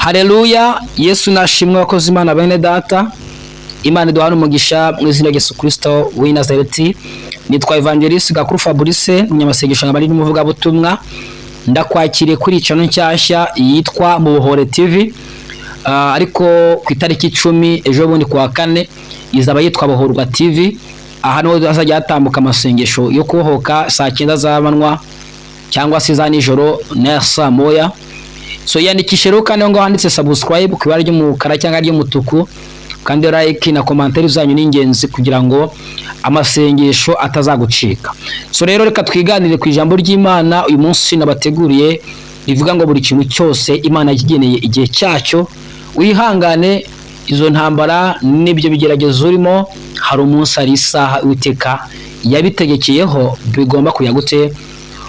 Haleluya, Yesu nashimwe wakoze Imana bene data. Imana iduhana umugisha mu izina rya Yesu Kristo w'i Nazareti. Nitwa Evangeliste Gakuru Fabrice, umunyamasengesho nkabari n'umuvuga butumwa. Ndakwakiriye kuri channel nshyashya yitwa Mubuhore TV. Ariko ku itariki 10 ejo bundi kuwa 4 izaba yitwa Buhorwa TV. Aha niho azajya hatambuka amasengesho yo kuhoka saa 9 z'amanywa cyangwa se za nijoro na saa moya. So yandikishe rero kandi ngo handitse subscribe ku ibara ry'umukara cyangwa ry'umutuku, kandi like na commentaire zanyu n'ingenzi kugira ngo amasengesho atazagucika. So rero reka twiganire ku ijambo ry'Imana uyu munsi nabateguriye rivuga ngo buri kintu cyose Imana yakigeneye igihe cyacyo. Wihangane izo ntambara n'ibyo bigeragezo urimo, hari umunsi ari isaha Uwiteka yabitegekeyeho bigomba kuyagute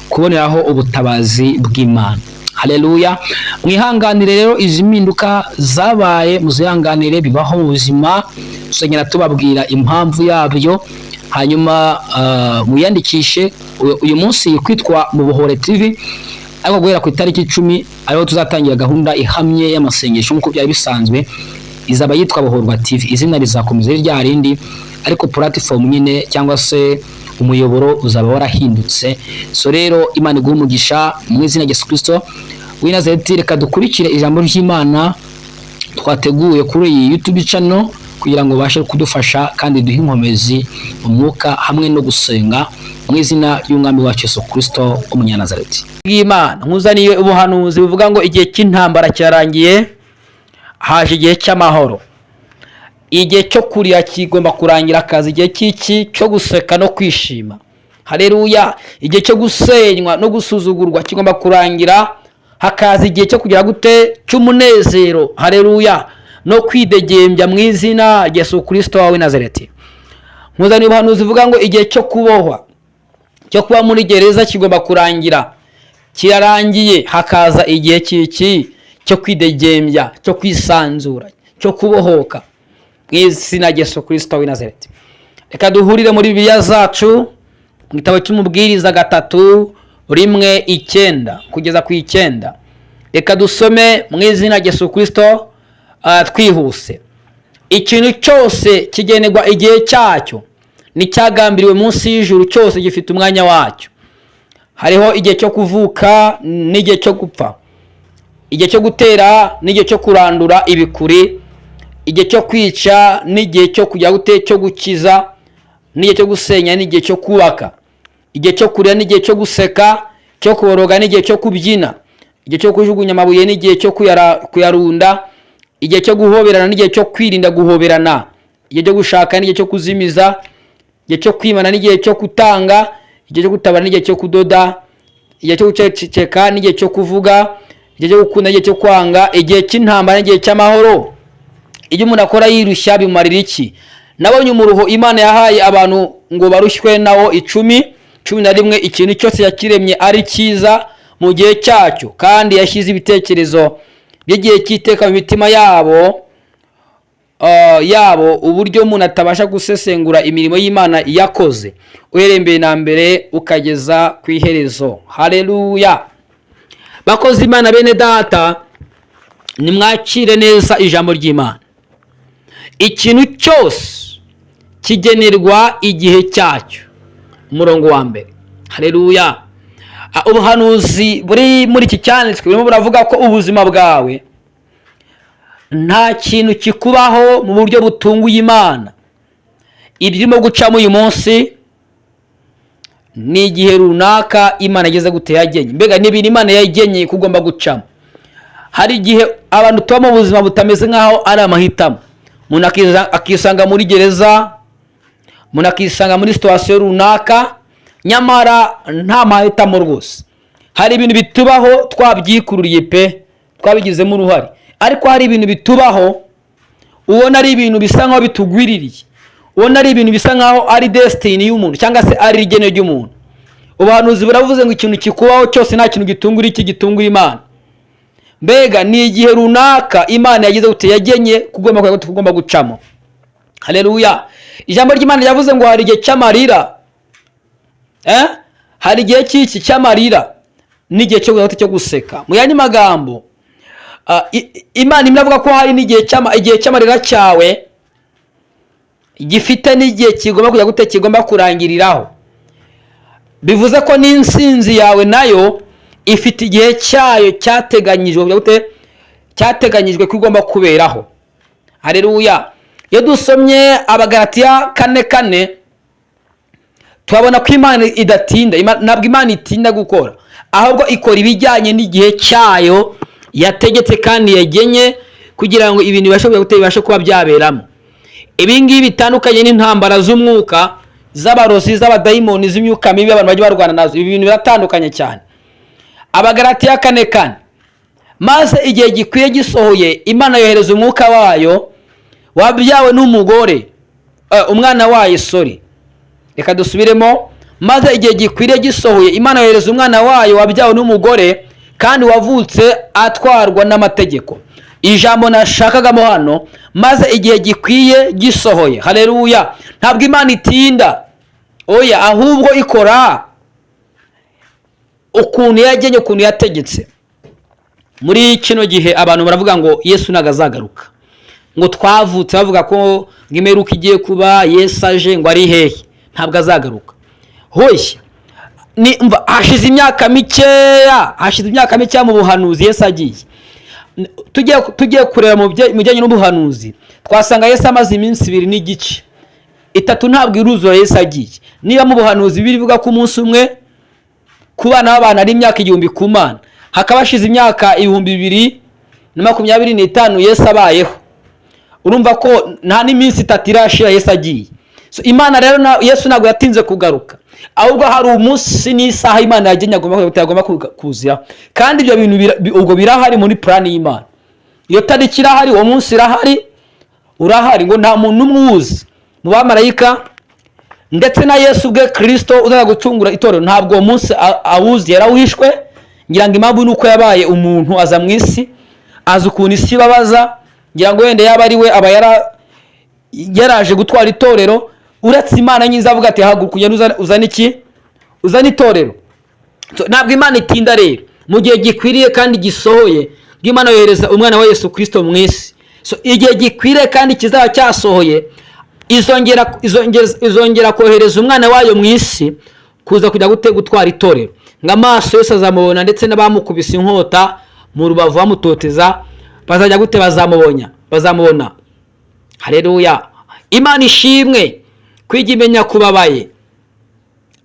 kuboneraho ubutabazi bw'Imana. Haleluya. Mwihanganire rero izi mpinduka zabaye, muzihanganire bibaho mu buzima, tuzagenda tubabwira impamvu yabyo. Hanyuma muyandikishe uyu munsi kwitwa Mubuhore TV, ariko guhera ku itariki 10 ariho tuzatangira gahunda ihamye y'amasengesho nk'uko byari bisanzwe. Izaba yitwa Buhorwa TV, izina rizakomeza rya rindi, ariko platform nyine cyangwa se umuyoboro uzaba warahindutse. So rero Imana iguhe umugisha mu izina rya Yesu Kristo w'i Nazareti. Reka dukurikire ijambo ry'Imana twateguye kuri iyi YouTube channel kugira ngo bashe kudufasha kandi duhe inkomezi umwuka hamwe no gusenga mu izina ry'umwami wacu Yesu Kristo umunyanazareti. Imana nkuzaniye ubuhanuzi buvuga ngo igihe cy'intambara cyarangiye, haje igihe cy'amahoro. Igihe cyo kurira kigomba kurangira, akazi igihe cy'iki cyo guseka no kwishima. Haleluya. Igihe cyo gusenywa no gusuzugurwa kigomba kurangira, hakaza igihe cyo kugira gute cy'umunezero. Haleluya. No kwidegembya mu izina rya Yesu Kristo w'i Nazareti. Nkuzaniye ubuhanuzi buvuga ngo igihe cyo kubohwa, cyo kuba muri gereza kigomba kurangira, kirarangiye, hakaza igihe cy'iki cyo kwidegembya, cyo kwisanzura, cyo kubohoka mu izina rya Yesu Kristo w'i Nazareti. Reka duhurire muri Bibiliya zacu mu gitabo cy'Umubwiriza 3:1-9 kugeza ku 9. Reka dusome mu izina rya Yesu Kristo twihuse. Ikintu cyose kigenerwa igihe cyacyo, n'icyagambiriwe munsi y'ijuru cyose gifite umwanya wacyo. Hariho igihe cyo kuvuka n'igihe cyo gupfa, igihe cyo gutera n'igihe cyo kurandura ibikuri, igihe cyo kwica n'igihe cyo kujya gute cyo gukiza, n'igihe cyo gusenya n'igihe cyo kubaka, igihe cyo kurira n'igihe cyo guseka, cyo kuboroga n'igihe cyo kubyina, igihe cyo kujugunya amabuye n'igihe cyo kuyarunda, igihe cyo guhoberana n'igihe cyo kwirinda guhoberana, igihe cyo gushaka n'igihe cyo kuzimiza, igihe cyo kwimana n'igihe cyo kutanga, igihe cyo gutabara n'igihe cyo kudoda, igihe cyo guceceka n'igihe cyo kuvuga, igihe cyo gukunda n'igihe cyo kwanga, igihe cy'intambara n'igihe cy'amahoro. Iyo umuntu akora yirushya bimarira iki? Nabonye umuruho Imana yahaye abantu ngo barushywe nawo 11. Ikintu cyose yakiremye ari cyiza mu gihe cyacyo, kandi yashyize ibitekerezo by'igihe cy'iteka mu mitima yabo uburyo umuntu atabasha gusesengura imirimo y'Imana yakoze uhereye mbere na mbere ukageza ku iherezo. Haleluya. Bakoze Imana bene data, nimwakire neza ijambo ry'Imana. Ikintu cyose kigenerwa igihe cyacyo. Umurongo wa mbere. Haleluya. Ubuhanuzi buri muri iki cyanditswe burimo buravuga ko ubuzima bwawe nta kintu kikubaho mu buryo butunguye Imana. Irimo gucamo uyu munsi ni igihe runaka Imana ageze gute yagenye. Mbega n'ibintu Imana yagenye kugomba gucamo. Hari igihe abantu tuba mu buzima butameze nkaho ari amahitamo. Umuntu akisanga muri gereza, umuntu akisanga muri situation runaka, nyamara nta mahitamo rwose. Hari ibintu bitubaho twabyikururiye pe, twabigizemo uruhare, ariko hari ibintu bitubaho ubona ari ibintu bisa nkaho bitugwiririye, ubona ari ibintu bisa nkaho ari destiny y'umuntu cyangwa se ari rigeno ry'umuntu. Ubuhanuzi buravuze ngo ikintu kikubaho cyose nta kintu gitungura iki gitungura Imana. Mbega ni igihe runaka Imana yagize gute yagenye kugomba gucamo. Haleluya. Ijambo ry'Imana yavuze ngo hari igihe cy'amarira, hari igihe cy'iki cy'amarira n'igihe cyo guseka. Mu yandi magambo Imana imwe ko hari n'igihe cy'amarira cyawe gifite n'igihe kigomba kujya gute, kigomba kurangiriraho. Bivuze ko n'insinzi yawe nayo ifite igihe cyayo cyateganyijwe ko igomba kuberaho. Haleluya. Iyo dusomye Abagalatiya 4:4 turabona ko Imana idatinda. Ntabwo Imana itinda gukora, ahubwo ikora ibijyanye n'igihe cyayo yategetse kandi yagenye kugira ngo ibintu bibashe kuba byaberamo. Ibi ngibi bitandukanye n'intambara z'umwuka, z'abarozi, z'abadayimoni, z'imyuka mibi abantu bajya barwana nazo. Ibi bintu biratandukanye cyane. Abagalatiya 4:4 maze igihe gikwiye gisohoye, Imana yohereza umwuka wayo wabyawe n'umugore, umwana wayo, reka dusubiremo. Maze igihe gikwiriye gisohoye, Imana yohereza umwana wayo wabyawe n'umugore kandi wavutse atwarwa n'amategeko. Ijambo nashakagamo hano, maze igihe gikwiye gisohoye. Haleluya. Ntabwo Imana itinda, oya, ahubwo ikora ukuntu yagenye, ukuntu yategetse. Muri kino gihe abantu baravuga ngo Yesu ntago azagaruka, ngo twavutse bavuga ko imperuka igiye kuba, Yesu aje ngo ari hehe, ntabwo azagaruka. Hoya, hashize imyaka mikeya mu buhanuzi Yesu agiye. Tugiye kureba mu bijyanye n'ubuhanuzi, twasanga Yesu amaze iminsi 2 n'igice, 3 ntabwo iruzura Yesu agiye. Niba mu buhanuzi bivuga ko umunsi umwe ku bana b'abantu ari imyaka 1000 ku Mana, hakaba hashize imyaka 2025 Yesu abayeho, urumva ko nta n'iminsi 3 irashira Yesu agiye. So Imana rero Yesu ntabwo yatinze kugaruka, ahubwo hari umunsi n'isaha Imana yagenye agomba kuzira, kandi ibyo bintu ubwo birahari muri plan y'Imana. Iyo tariki irahari, uwo munsi urahari, ngo nta muntu n'umwuzi mu bamarayika ndetse na Yesu bwe Kristo uzaza gucungura itorero, ntabwo uwo munsi awuzi, yarawishwe. Ngira ngo impamvu nuko yabaye umuntu, aza mu isi, azi ukuntu isi babaza. Ngira ngo wenda yaba ari we aba yaraje gutwara itorero, uretse Imana nyiza avuga ati haguruka uzana itorero. Ntabwo Imana itinda rero, mu gihe gikwiriye kandi gisohoye, Imana yohereza umwana wa Yesu Kristo mu isi. So igihe gikwiriye kandi kizaba cyasohoye, izongera kohereza umwana wayo mu isi kuza kujya gutwara itorero. Ng'amaso yose azamubona, ndetse n'abamukubise inkota mu rubavu bamutoteza bazajya bazamubona. Haleluya. Imana ishimwe kwijya imenya kubabaye,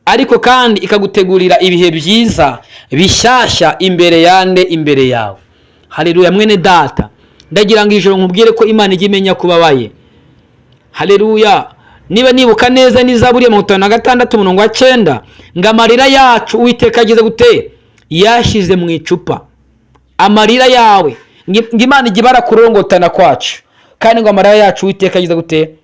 ariko kandi ikagutegurira ibihe byiza bishyashya imbere yawe. Haleluya. Mwene data, ndagira ngo ijoro nkubwire ko Imana ijya imenya kubabaye. Haleluya. Niba nibuka neza ni Zaburi ya 56:9, ngo amarira yacu Uwiteka ageze gute, yashize mu icupa. Amarira yawe, ngo Imana ijya ibara kurongotana kwacu, kandi ngo amarira yacu Uwiteka ageze gute,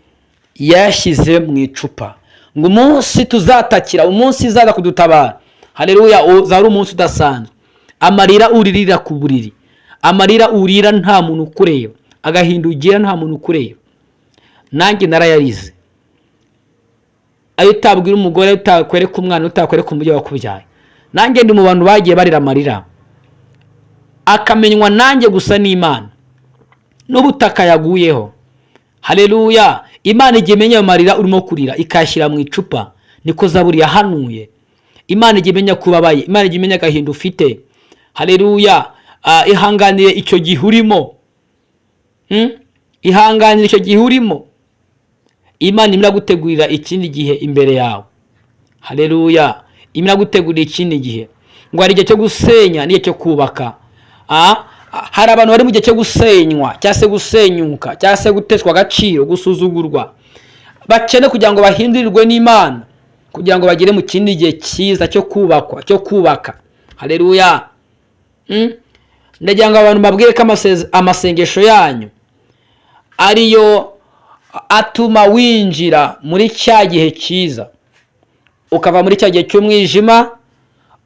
yashize mu icupa. Ngo umunsi tuzatakira, umunsi izaza kudutabara, haleluya, uzari umunsi udasanzwe. Amarira uririra ku buriri, amarira urira nta muntu ukureba, agahinda ugira nta muntu ukureba. Nanjye narayarize. Ayo utabwira umugore, utakwereka umwana, utakwereka umubyeyi wakubyaye. Nanjye ndi mu bantu bagiye barira amarira, akamenywa nanjye gusa n'Imana n'ubutaka yaguyeho. Haleluya. Imana ijya imenya amarira urimo kurira, ikashyira mu icupa. Niko Zaburi yahanuye. Imana ijya imenya kubabaye, Imana ijya imenya agahinda ufite. Haleluya. Ihanganiye icyo gihe urimo, ihanganira icyo gihe urimo. Imana imira gutegurira ikindi gihe imbere yawe. Haleluya. Imira gutegurira ikindi gihe, ngo hari igihe cyo gusenya n'igihe cyo kubaka. Hari abantu bari mu gihe cyo gusenywa, cyangwa se gusenyuka, cyangwa se guteshwa agaciro, gusuzugurwa, bakene kugira ngo bahindurirwe n'Imana, kugira ngo bagere mu kindi gihe cyiza cyo kubaka. Haleluya. Ndagira ngo abantu babwire ko amasengesho yanyu ariyo atuma winjira muri cya gihe cyiza, ukava muri cya gihe cy'umwijima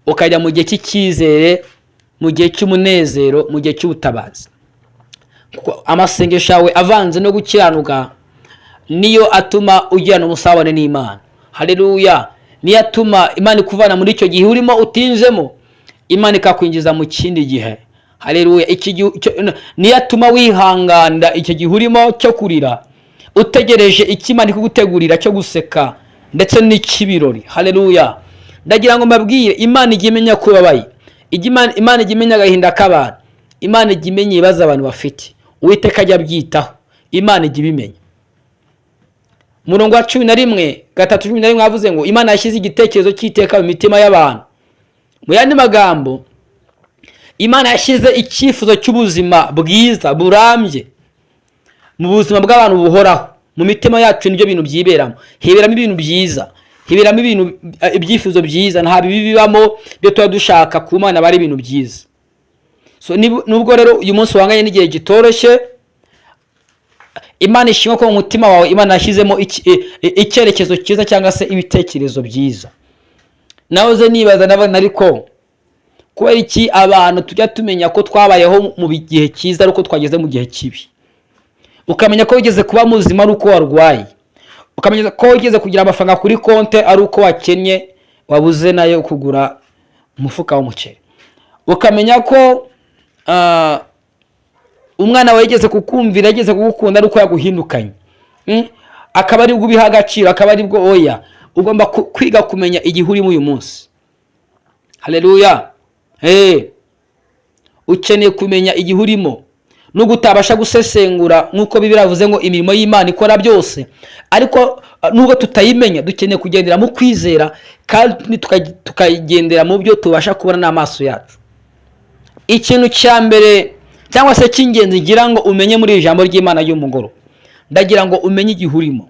ukajya mu gihe cy'icyizere, mu gihe cy'umunezero, mu gihe cy'ubutabazi. Amasengesho yawe avanze no gukiranuka niyo atuma ugirana umusabane n'Imana. Haleluya. Niyo atuma Imana ikuvana muri icyo gihe urimo utinjemo, Imana ikakwinjiza mu kindi gihe. Haleluya. Niyo atuma wihangana icyo gihe urimo cyo kurira, utegereje ikimana kugutegurira cyo guseka ndetse n'ikibirori. Haleluya. Ndagira ngo mbabwire, Imana ijya imenya ko ubabaye, Imana ijya imenya agahinda k'abantu, Imana ijya imenya ibibazo abantu bafite, Uwiteka ajya abyitaho, Imana ijya ibimenya. Murongo wa 11:3 havuze ngo Imana yashyize igitekerezo cy'iteka mu mitima y'abantu. Mu yandi magambo, Imana yashyize icyifuzo cy'ubuzima bwiza burambye mu buzima bw'abantu buhoraho. Mu mitima yacu nibyo bintu byiberamo, hiberamo ibintu byiza, hiberamo ibyifuzo byiza, nta bibi bibamo byo tuba dushaka ku Mana bari ibintu byiza. So nubwo rero uyu munsi wanganye n'igihe gitoroshye, Imana ishimwe ko mu mutima wawe Imana yashyizemo icyerekezo cyiza cyangwa se ibitekerezo byiza. Nahoze nibaza nabona ariko kubera iki abantu tujya tumenya ko twabayeho mu gihe cyiza ariko twageze mu gihe kibi, ukamenya ko wigeze kuba muzima ari uko warwaye, ukamenya ko wigeze kugira amafaranga kuri konte ari uko wakennye wabuze nayo kugura umufuka w'umuceri, ukamenya ko umwana wawe yigeze kukumvira, yigeze kugukunda ari uko yaguhindukanye, akaba ari bwo ubiha agaciro, akaba ari bwo oya ugomba kwiga kumenya igihe urimo uyu munsi. Haleluya. Ukeneye kumenya igihe urimo, nubwo utabasha gusesengura nk'uko Bibiliya yavuze ngo imirimo y'Imana ikora byose, ariko nubwo tutayimenya dukeneye kugendera mu kwizera kandi tukagendera mu byo tubasha kubona n'amaso yacu. Ikintu cya mbere cyangwa se cy'ingenzi ngira ngo umenye muri ijambo ry'Imana y'umugoro, ndagira ngo umenye igihe urimo,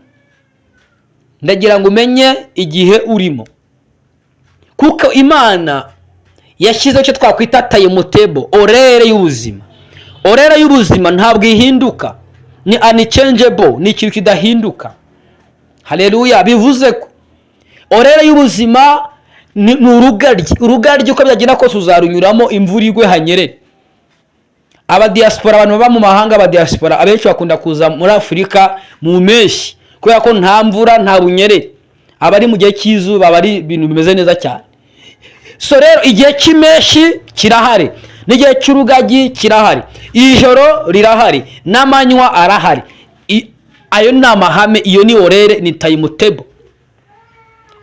ndagira ngo umenye igihe urimo, kuko Imana yashyizeho icyo twakwita timetable, orere y'ubuzima. Orere y'ubuzima ntabwo ihinduka, ni unchangeable, ni ikintu kidahinduka. Haleluya. Bivuze ko orere y'ubuzima ni urugaryi uko byagenda kose uzarunyuramo, imvura igwe hanyerere. Abadiaspora, abantu baba mu mahanga, abadiaspora abenshi bakunda kuza muri Afurika mu mpeshyi kubera ko nta mvura nta bunyerere, abari mu gihe cy'izuba abari ibintu bimeze neza cyane. So rero igihe cy'impeshyi kirahari, n'igihe cy'urugagi kirahari, ijoro rirahari, n'amanywa arahari. Ayo ni amahame, iyo ni orere, ni timetable.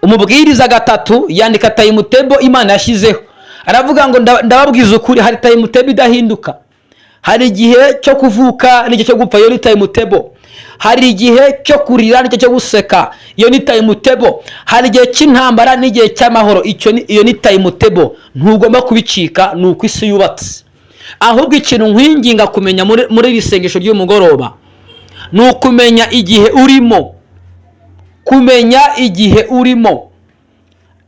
Umubwiriza 3 yandika timetable Imana yashyizeho, aravuga ngo ndababwiza ukuri, hari timetable idahinduka. Hari igihe cyo kuvuka n'igihe cyo gupfa, iyo ni timetable. Hari igihe cyo kurira n'igihe cyo guseka, iyo ni timetable. Hari igihe cy'intambara n'igihe cy'amahoro, iyo ni timetable. Ntugomba kubicika, ni uko isi yubatse. Ahubwo ikintu nkwinginga kumenya muri isengesho ry'umugoroba ni ukumenya igihe urimo, kumenya igihe urimo.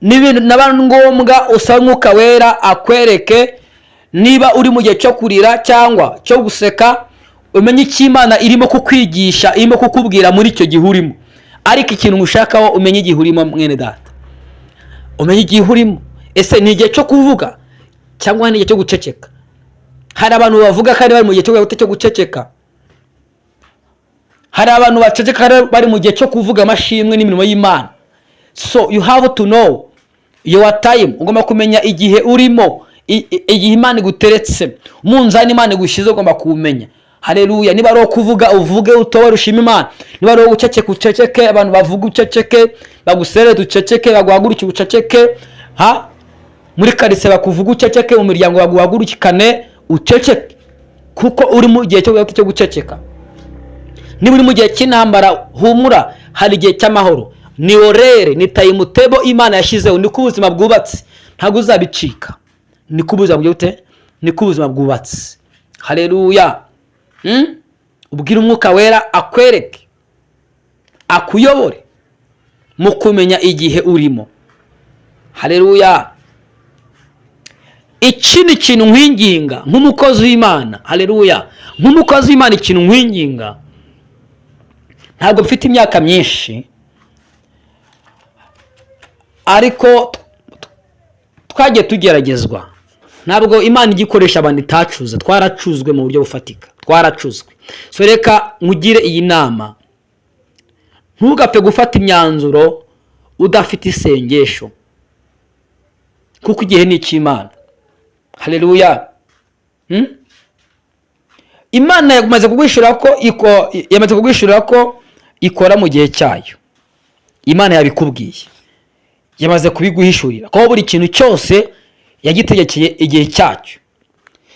N'ibintu naba ngombwa usaba Mwuka Wera akwereke niba uri mu gihe cyo kurira cyangwa cyo guseka, umenye icyo Imana irimo kukwigisha, irimo kukubwira muri icyo gihe urimo. Ariko ikintu ushakaho umenye igihe urimo, mwene data, umenye igihe urimo. Ese ni igihe cyo kuvuga cyangwa ni igihe cyo guceceka? Hari abantu bavuga kandi bari mu gihe cyo guceceka, hari abantu baceceka bari mu gihe cyo kuvuga amashimwe n'imirimo y'Imana. So you have to know your time. Ugomba kumenya igihe urimo, igihe Imana iguteretse, umunzani Imana igushize ugomba kuwumenya. Haleluya. Niba ari kuvuga uvuge, utore ushima Imana. Niba ari guceceka uceceke, abantu bavuga uceceke, bagusere uceceke, baguhaguruke uceceke, muri karise bakuvuga uceceke, mu miryango baguhagurukikane uceceke, kuko uri mu gihe cyo guceceka. Niba uri mu gihe cy'intambara, humura, hari igihe cy'amahoro. Ni orere, ni timetable Imana yashyizeho, ni ko ubuzima bwubatse, ntabwo uzabicika. Ni ko ubuzima bwubatse. Haleluya. Ubwira Umwuka Wera akwereke, akuyobore mu kumenya igihe urimo. Haleluya. Ikindi kintu nkwinginga nk'umukozi w'Imana, haleluya, nk'umukozi w'Imana, ikintu nkwinginga, ntabwo mfite imyaka myinshi, ariko twagiye tugeragezwa. Ntabwo Imana igikoresha abantu itacuze, twaracuzwe mu buryo bufatika, twaracuzwe. So reka nkugire iyi nama, ntugapfe gufata imyanzuro udafite isengesho, kuko igihe ni icy'Imana. Haleluya. Imana yamaze kugwishurira ko ikora mu gihe cyayo. Imana yabikubwiye, yamaze kubiguhishurira ko buri kintu cyose yagitegekeye igihe cyacyo.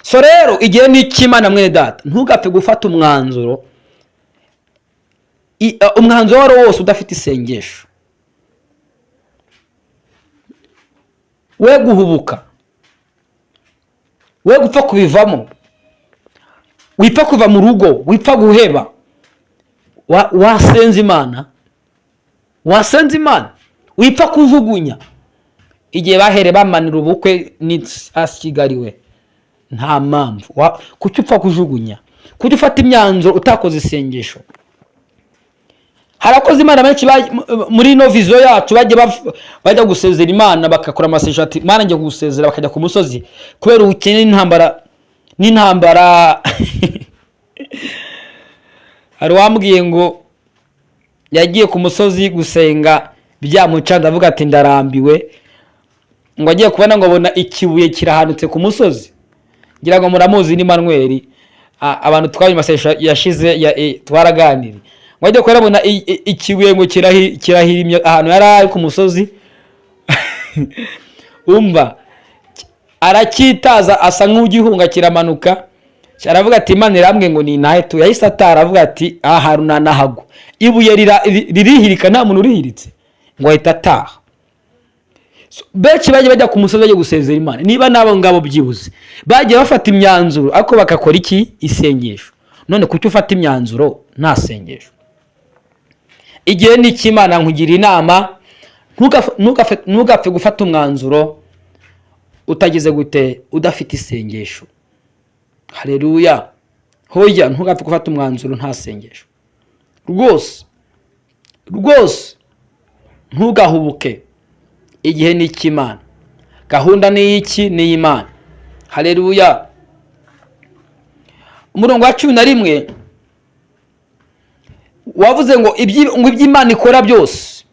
So rero igihe ni cy'Imana mwene data, ntugapfe gufata umwanzuro wari wose udafite isengesho. We guhubuka, we gupfa kubivamo, wipfa kuva mu rugo, wipfa guheba. Wasenze Imana, wipfa kujugunya. Igihe bahere bamanira ubukwe asigariwe, nta mpamvu. Kuki upfa kujugunya? Kuki ufata imyanzuro utakoze isengesho? Harakoze Imana benshi muri ino vizo yacu bajya gusezera Imana, bakakora amasezerano ati Imana ngiye kugusezera, bakajya ku musozi kubera ubukene n'intambara. Hari wambwiye ngo yagiye ku musozi gusenga byamucanze, avuga ati ndarambiwe, ngo agiye kubona ngo abona ikibuye kirahanutse ku musozi. Ngira ngo muramuzi ni Manuel, abantu twari masesha yashize twaraganira. Ngo agiye kubona abona ikibuye ngo kirahirimye ahantu yari ari ku musozi. Umva arakitaza, asa nk'ugihunga, kiramanuka. Aravuga ati Imana irambwe ngo ni nahe tu. Yahise atara avuga ati aha runanahago, ibuye ririhirika nta muntu urihiritse, ngo ahita ataha. Benshi bajya ku musozi bajya gusezera Imana, niba nabo ngabo byibuze bagiye bafata imyanzuro ariko bakakora iki? Isengesho. None kuki ufata imyanzuro nta sengesho? Igihe ni cy'Imana, nkugira inama ntugapfe gufata umwanzuro utagize gute, udafite isengesho. Haleluya. Hoya, ntugapfe gufata umwanzuro nta sengesho. Rwose ntugahubuke. Igihe ni cy'Imana, gahunda ni iki? Ni Imana. Haleluya. Umurongo wa 11 wavuze ngo iby'Imana ikora byose,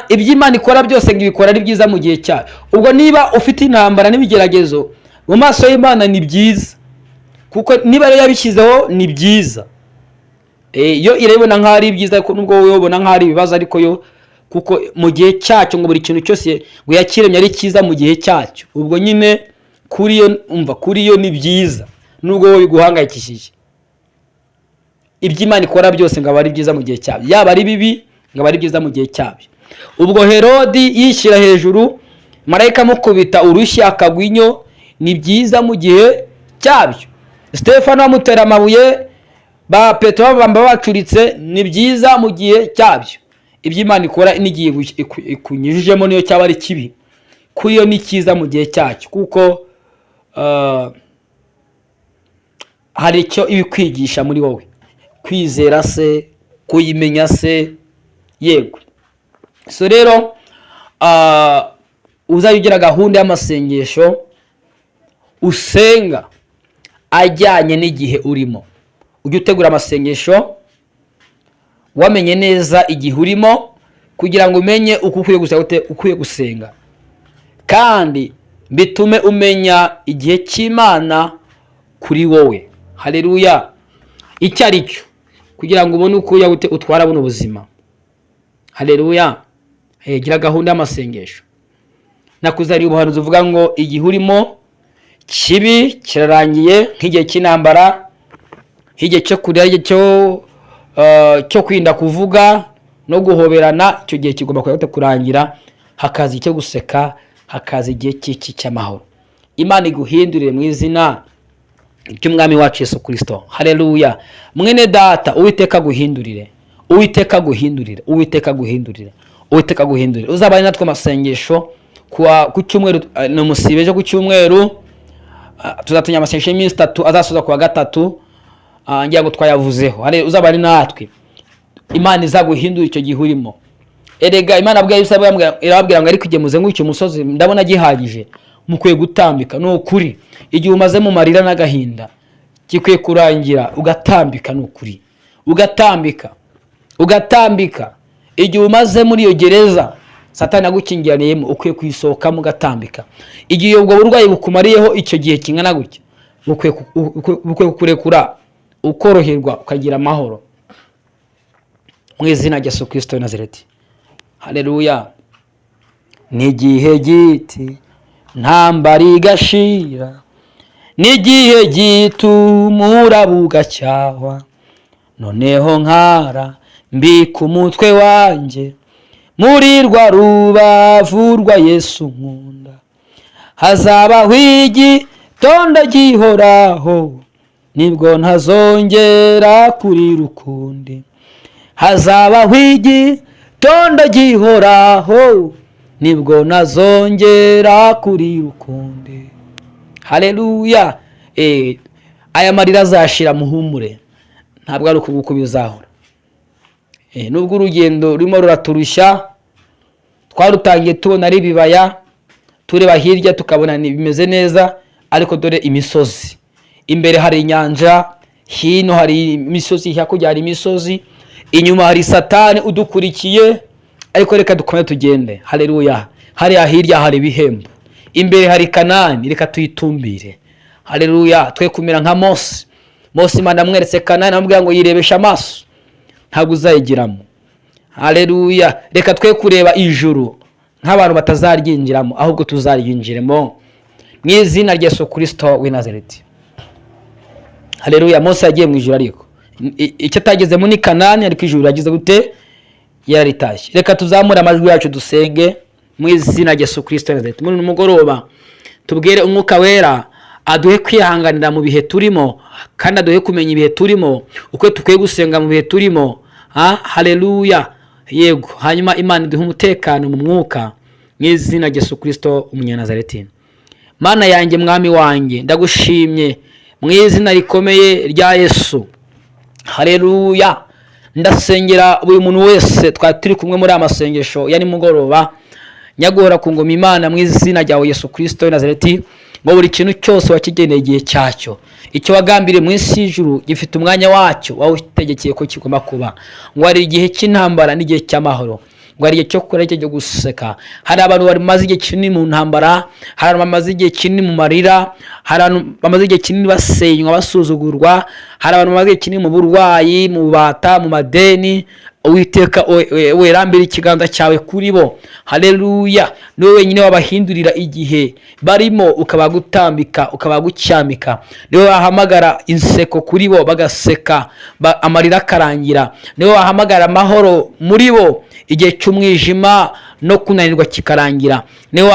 iby'Imana ikora byose ngibikora ari byiza mu gihe cyayo. Ubwo niba ufite intambara n'ibigeragezo, mu maso y'Imana ni byiza, kuko niba rero yabishyizeho ni byiza. Yo irabibona nk'aho ari byiza, nubwo wowe ubona nk'aho ari ibibazo, ariko yo kuko mu gihe cyacyo ngo buri kintu cyose ngo yakiremye ari cyiza mu gihe cyacyo. Ubwo nyine kuri yo ni byiza, nubwo wowe biguhangayikishije. Iby'Imana ikora byose ngo ari byiza mu gihe cyabyo, yaba ari bibi ngo ari byiza mu gihe cyabyo. Ubwo Herodi yishyira hejuru, marayika amukubita urushyi akagwinyo, ni byiza mu gihe cyabyo. Stefano amutera amabuye, ba Petero bamba bacuritse, ni byiza mu gihe cyabyo. Iby'Imana ikora n'igiye ikunyujijemo niyo cyaba ari kibi, kuri yo ni cyiza mu gihe cyacyo, kuko hari icyo ibikwigisha muri wowe, kwizera se, kuyimenya se. Yego. So rero uzajya ugira gahunda y'amasengesho, usenga ajyanye n'igihe urimo. Ujye utegura amasengesho wamenye neza igihe urimo, kugira ngo umenye uko ukwiye gusenga, kandi bitume umenya igihe cy'Imana kuri wowe. Haleluya. Icyo ari cyo, kugira ngo ubone uko utwara buno buzima. Haleluya. Gira gahunda y'amasengesho. Nakuzariye ubuhanuzi uvuga ngo igihe urimo kibi kirarangiye, nk'igihe cy'intambara, nk'igihe cyo kurya, cyo kwirinda kuvuga no guhoberana. Icyo gihe kigomba kurangira, hakaza icyo guseka, hakaza igihe cy'amahoro. Imana iguhindurire mu izina ry'Umwami wacu Yesu Kristo. Haleluya. Mwene data, Uwiteka guhindurire, Uwiteka guhindurire, Uwiteka guhindurire, Uwiteka guhindurire. Uzabane natwe amasengesho ku cyumweru, no musibe cyo ku cyumweru. Tuzatinya amasengesho y'iminsi 3 azasoza ku wa gatatu. Ngiye ngo twayavuzeho. Uzabane natwe, Imana izaguhindura icyo gihe urimo. Erega Imana abwiye irababwira ngo ariko igihe muzengurukiye umusozi ndabona gihagije, mukwiye gutambika. No kuri igihe umaze mu marira n'agahinda gikwiye kurangira, ugatambika. No kuri ugatambika. Igihe umaze muri iyo gereza Satani agukingiraniyemo ukwiye kwisohokamo ugatambika. Igihe ubwo burwayi bukumariyeho icyo gihe kingana gutya, ukwiye kukurekura ukoroherwa ukagira amahoro mu izina rya Yesu Kristo w'i Nazareti. Haleluya. N'igihe giti ntambara igashira, n'igihe gitumura bugacyahwa, noneho nkara mbika umutwe wanjye muri rwa rubavu rwa Yesu nkunda. Hazabaho igitondo gihoraho, nibwo ntazongera kurira ukundi. Hazabaho igitondo gihoraho, nibwo ntazongera kurira ukundi. Haleluya. Aya marira azashira muhumure, ntabwo ari uko bizahora. Nubwo urugendo rurimo ruraturushya, twarutangiye tubona ari ibibaya, tureba hirya tukabona bimeze neza, ariko dore imisozi. Imbere hari inyanja, hino hari imisozi, hakurya hari imisozi, inyuma hari Satani udukurikiye, ariko reka dukomeze tugende. Haleluya. Hariya hirya hari ibihembo, imbere hari Kanani, reka tuyitumbire. Haleluya. Twe kumera nka Mose. Mose Imana amweretse Kanani, amubwira ngo yirebesha amaso, ntabwo uzayigiramo. Haleluya. Reka twe kureba ijuru nk'abantu batazaryinjiramo, ahubwo tuzaryinjiremo mu izina rya Yesu Kristo w'i Nazareti. Haleluya. Mose yagiye mu ijuru, ariko icyo atagezemo ni Kanani, ariko ijuru yagize gute? Yaritashye. Reka tuzamure amajwi yacu dusenge mu izina rya Yesu Kristo w'i Nazareti. Muri mugoroba tubwire Umwuka Wera aduhe kwihanganira mu bihe turimo, kandi aduhe kumenya ibihe turimo, uko tukwiye gusenga mu bihe turimo. Haleluya. Yego. Hanyuma Imana iduhe umutekano mu mwuka mu izina rya Yesu Kristo Umunyanazareti. Mana yanjye, mwami wanjye, ndagushimye mu izina rikomeye rya Yesu. Haleluya. Ndasengera buri muntu wese twari turi kumwe muri amasengesho ya nimugoroba, nyagora ku ngoma Imana mu izina rya Yesu Kristo w'i Nazareti, ngo buri kintu cyose wakigeneye igihe cyacyo. Icyo wagambiriye mu isi y'ijuru gifite umwanya wacyo, wawe utegekeye ko kigomba kuba. Ngo hari igihe cy'intambara n'igihe cy'amahoro, ngo hari igihe cyo kurya, igihe cyo guseka. Hari abantu bamaze igihe kinini mu ntambara, hari abantu bamaze igihe kinini mu marira, hari abantu bamaze igihe kinini basenywa, basuzugurwa, hari abantu bamaze igihe kinini mu burwayi, mu bubata, mu madeni. Uwiteka werambira ikiganza cyawe kuri bo. Haleluya. Niwe wenyine wabahindurira igihe barimo, ukabagutambika, ukabagucyamika. Niwe wahamagara inseko kuri bo bagaseka, amarira akarangira. Niwe wahamagara amahoro muri bo igihe cy'umwijima no kunanirwa kikarangira. Niwe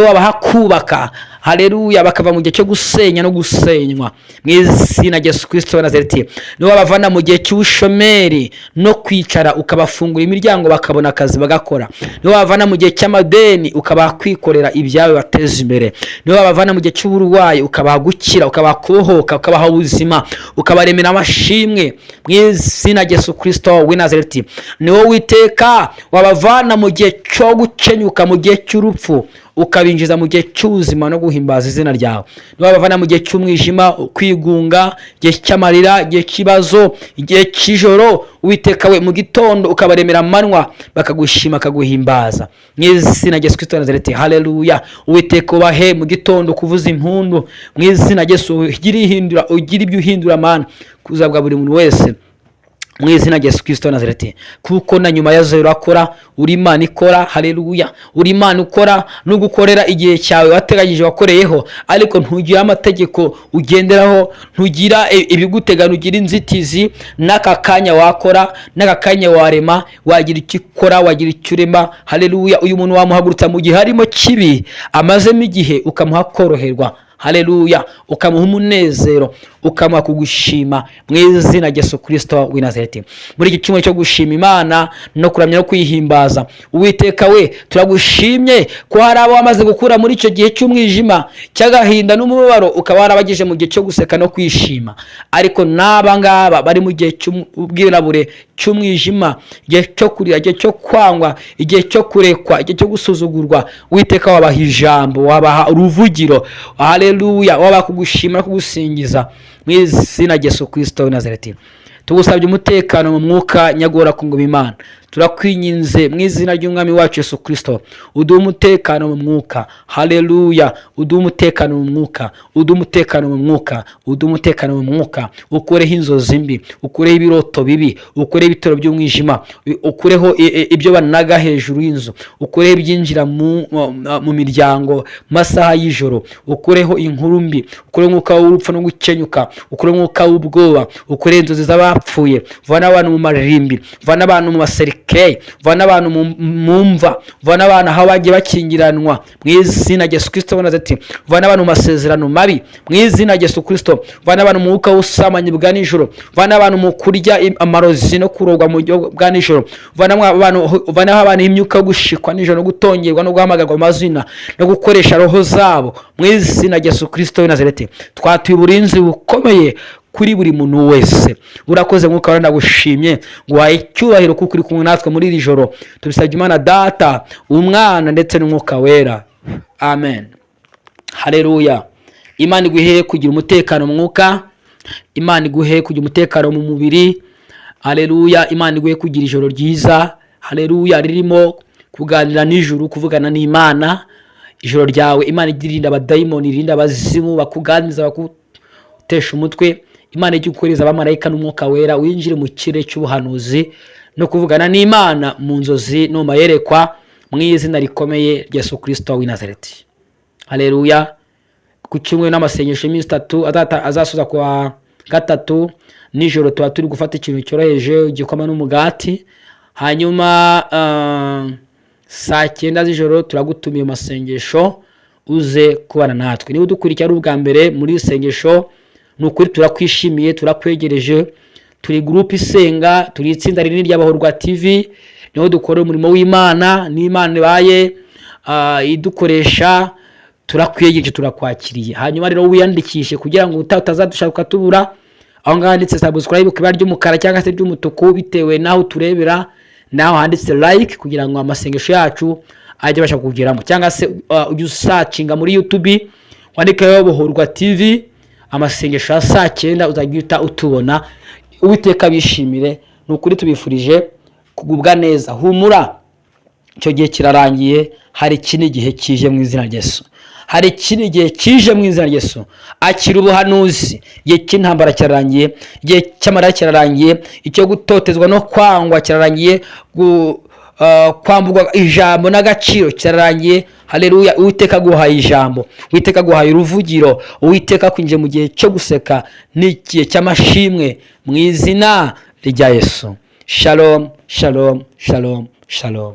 wabaha kubaka. Haleluya. Bakava mu gihe cyo gusenya no gusenywa mu izina rya Yesu Kristo w'i Nazareti. Niwe wabavana mu gihe cy'ubushomeri no kwicara, ukabafungura imiryango bakabona akazi bagakora. Niwe wabavana mu gihe cy'amadeni, ukabaha kwikorera ibyawe bateza imbere. Niwe wabavana mu gihe cy'uburwayi, ukabaha gukira, ukabaha kubohoka, ukabaha ubuzima, ukabaremera amashimwe mu izina rya Yesu Kristo w'i Nazareti. Niwe Uwiteka wabavana mu gihe cyo gukenyuka, mu gihe cy'urupfu, ukabinjiza mu gihe cy'ubuzima no guhimbaza izina ryawe. Niwe wabavana mu gihe cy'umwijima, kwigunga, igihe cy'amarira, igihe cy'ibibazo, igihe cy'ijoro. Uwiteka we, mu gitondo ukabaremera amanywa, bakagushima, bakaguhimbaza mu izina rya Yesu Kristo w'i Nazareti. Haleluya. Uwiteka ubahe mu gitondo kuvuza impundu mu izina rya Yesu. Ugira ibyo uhindura Mana kuzabwa buri muntu wese mu izina rya Yesu Kristo w'i Nazareti. Kuko na nyuma ya zero urakora, uri Imana ikora. Haleluya. Uri Imana ukora, nugukorera igihe cyawe wateganyije wakoreyeho, ariko ntugira amategeko ugenderaho, ntugira ibigutegana, ugira inzitizi. N'aka kanya wakora, n'aka kanya warema, wagira icyo ukora, wagira icyo urema. Haleluya. Uyu muntu wamuhagurutsa mu gihe harimo kibi, amazemo igihe, ukamuha koroherwa. Haleluya. Ukamuha umunezero, ukamuha kugushima mu izina rya Yesu Kristo w'i Nazareti. Muri iki cyumweru cyo gushima Imana no kuramya no kwihimbaza, Uwiteka we, turagushimye ko hari abo wamaze gukura muri icyo gihe cy'umwijima, cy'agahinda n'umubabaro, ukaba warabageje mu gihe cyo guseka no kwishima. Ariko n'aba ngaba bari mu gihe cy'ubwirabure, cy'umwijima, igihe cyo kurira, igihe cyo kwangwa, igihe cyo kurekwa, igihe cyo gusuzugurwa, Uwiteka wabaha ijambo, wabaha uruvugiro. Haleluya. Wabaha kugushima no kugusingiza mu izina rya Yesu Kristo w'i Nazareti. Tugusabye umutekano mu mwuka, nyagora ku ngoma Imana. turakwinginze mu izina ry'umwami wacu Yesu Kristo, uduhe umutekano mu mwuka. Haleluya. uduhe umutekano mu mwuka, uduhe umutekano mu mwuka, uduhe umutekano mu mwuka. Ukureho inzozi mbi, ukureho ibiroto bibi, ukureho ibitero by'umwijima, ukureho ibyo banaga hejuru y'inzu, ukureho ibyinjira mu miryango masaha y'ijoro, ukureho inkuru mbi, ukureho umwuka w'urupfu no gukenyuka, ukureho umwuka w'ubwoba, ukureho inzozi z'abapfuye. Vana abantu mu marimbi, vana abantu mu maserikeye, vana abantu mu mva, vana abantu aho bagiye bakingiranwa mu izina rya Yesu Kristo wa Nazareti. Vana abantu mu masezerano mabi mu izina rya Yesu Kristo. Vana abantu mu mwuka w'ubusambanyi bwa nijoro, vana abantu mu kurya amarozi no kurogwa mu buryo bwa nijoro, vana abantu imyuka yo gushikwa nijoro no gutongerwa no guhamagarwa amazina no gukoresha roho zabo mu izina rya Yesu Kristo wa Nazareti. Twatuye uburinzi bukomeye kuri buri muntu wese. Urakoze mwuka wera, ndagushimye, nguhaye icyubahiro kuko uri kumwe natwe muri iri joro. Tubisabye Imana Data, Umwana ndetse n'Umwuka Wera. Amen. Haleluya. Imana iguhe kugira umutekano mu mwuka, Imana iguhe kugira umutekano mu mubiri. Haleluya. Imana iguhe kugira ijoro ryiza, haleluya, ririmo kuganira n'ijuru, kuvugana n'Imana. Ijoro ryawe Imana igirinda abadayimoni, irinda abazimu bakuganiriza, bakutesha umutwe. Imana ijye gukoreza abamarayika n'Umwuka Wera, winjire mu kirere cy'ubuhanuzi no kuvugana n'Imana mu nzozi no mayerekwa mu izina rikomeye rya Yesu Kristo w'i Nazareti. Haleluya. Ku cyumweru n'amasengesho y'iminsi 3 azasoza kwa gatatu nijoro, tuba turi gufata ikintu cyoroheje, igikoma n'umugati. Hanyuma saa 9 z'ijoro turagutumiye mu masengesho, uze kubana natwe. Niba udukurikira ari ubwa mbere muri isengesho, nukuri turakwishimiye, turakwegereje. Turi groupe isenga, turi itsinda rinini ry'Abahorwa TV, niho dukora umurimo w'Imana, n'Imana ibaye idukoresha. Turakwegereje, turakwakiriye. Hanyuma rero wiyandikishe kugira ngo utazadushaka tubura. Aho nganditse subscribe ku ibara ry'umukara cyangwa se ry'umutuku bitewe naho turebera, naho handitse like kugira ngo amasengesho yacu ajye basha kugeramo, cyangwa se ujye searchinga muri YouTube wandikayo Abahorwa TV amasengesho ya saa 9 uzagita utubona. Uwiteka bishimire. Nukuri tubifurije kugubwa neza. Humura, icyo gihe kirarangiye. Hari ikindi gihe kije mu izina rya Yesu. Hari ikindi gihe kije mu izina rya Yesu. Akira ubuhanuzi. Igihe cy'intambara kirarangiye, igihe cy'amarira kirarangiye, icyo gutotezwa no kwangwa kirarangiye, kwambugwa ijambo n'agaciro kirarangiye. Haleluya. Uwiteka guhaye ijambo, Uwiteka guhaye uruvugiro, Uwiteka kwinjiye mu gihe cyo guseka n'igihe cy'amashimwe mu izina rya Yesu. Shalom, shalom, shalom, shalom.